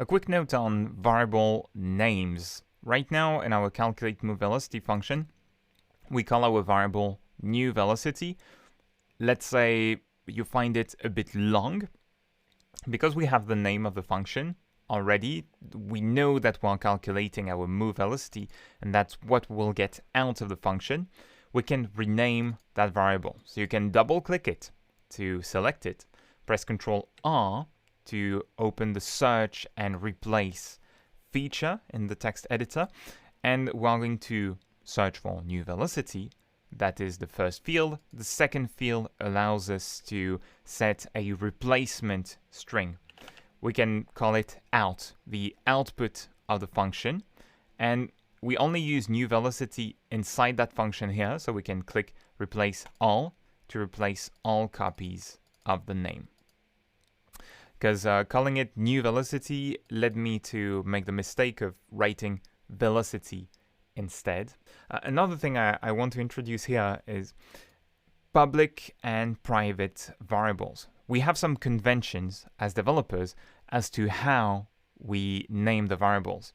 A quick note on variable names. Right now in our calculate move velocity function, we call our variable new velocity. Let's say you find it a bit long. Because we have the name of the function already, we know that we're calculating our move velocity, and that's what we'll get out of the function. We can rename that variable. So you can double click it to select it, press Ctrl R to open the search and replace feature in the text editor, and we're going to search for new velocity. That is the first field. The second field allows us to set a replacement string. We can call it out, the output of the function, and we only use new velocity inside that function here, so we can click replace all to replace all copies of the name. Because calling it new velocity led me to make the mistake of writing velocity instead. Another thing I want to introduce here is public and private variables. We have some conventions as developers as to how we name the variables.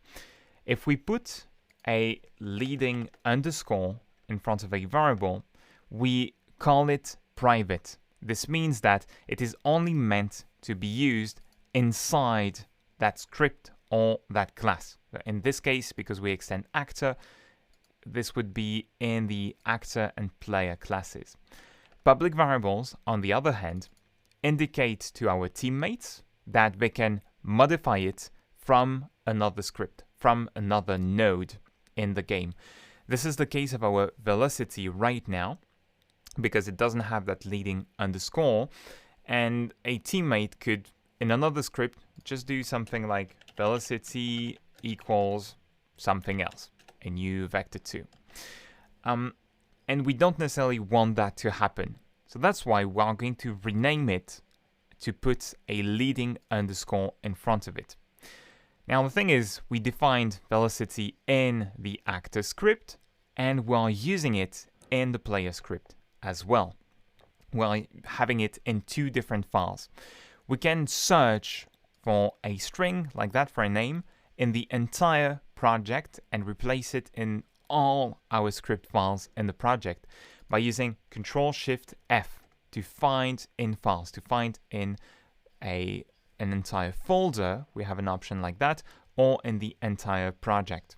If we put a leading underscore in front of a variable, we call it private. This means that it is only meant to be used inside that script or that class. In this case, because we extend actor, this would be in the actor and player classes. Public variables, on the other hand, indicate to our teammates that they can modify it from another script, from another node in the game. This is the case of our velocity right now, because it doesn't have that leading underscore, and a teammate could, in another script, just do something like velocity equals something else, a new vector2. And we don't necessarily want that to happen. So that's why we're going to rename it to put a leading underscore in front of it. Now the thing is, we defined velocity in the actor script, and we're using it in the player script as well. We're having it in two different files. We can search for a string like that for a name in the entire project and replace it in all our script files in the project by using Ctrl-Shift-F to find in files, to find in an entire folder. We have an option like that, or in the entire project.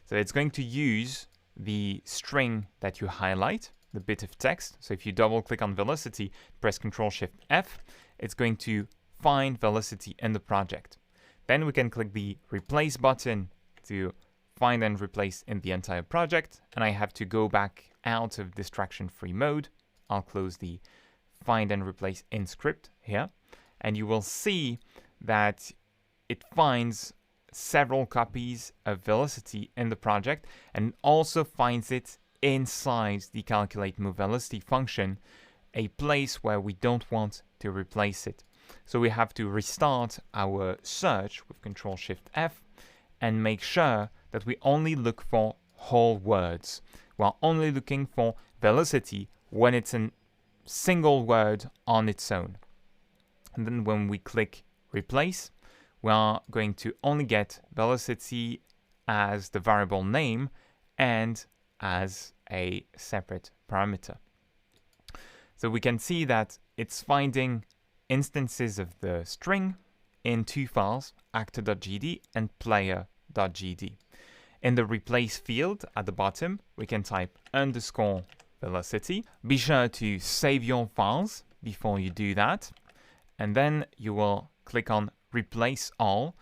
So it's going to use the string that you highlight, the bit of text. So if you double click on velocity, press Ctrl-Shift-F, it's going to find velocity in the project. Then we can click the replace button to find and replace in the entire project. And I have to go back out of distraction-free mode. I'll close the find and replace in script here. And you will see that it finds several copies of velocity in the project and also finds it inside the calculate move velocity function, a place where we don't want to replace it. So we have to restart our search with Ctrl-Shift-F and make sure that we only look for whole words. We're only looking for velocity when it's a single word on its own. And then when we click replace, we are going to only get velocity as the variable name and as a separate parameter. So we can see that it's finding instances of the string in two files, actor.gd and player.gd. In the replace field at the bottom, we can type underscore velocity. Be sure to save your files before you do that. And then you will click on replace all.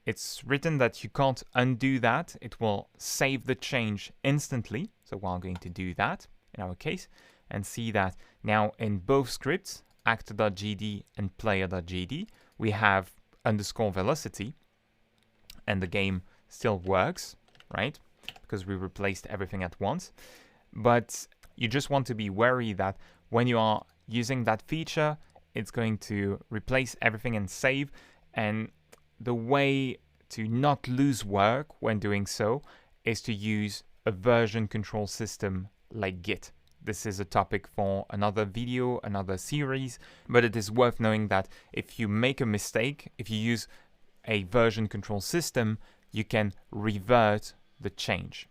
It's written that you can't undo that. It will save the change instantly. So we're going to do that in our case and see that now in both scripts, actor.gd and player.gd, we have underscore velocity and the game still works, right? Because we replaced everything at once. But you just want to be wary that when you are using that feature, it's going to replace everything and save. And the way to not lose work when doing so is to use a version control system like Git. This is a topic for another video, another series, but it is worth knowing that if you make a mistake, if you use a version control system, you can revert the change.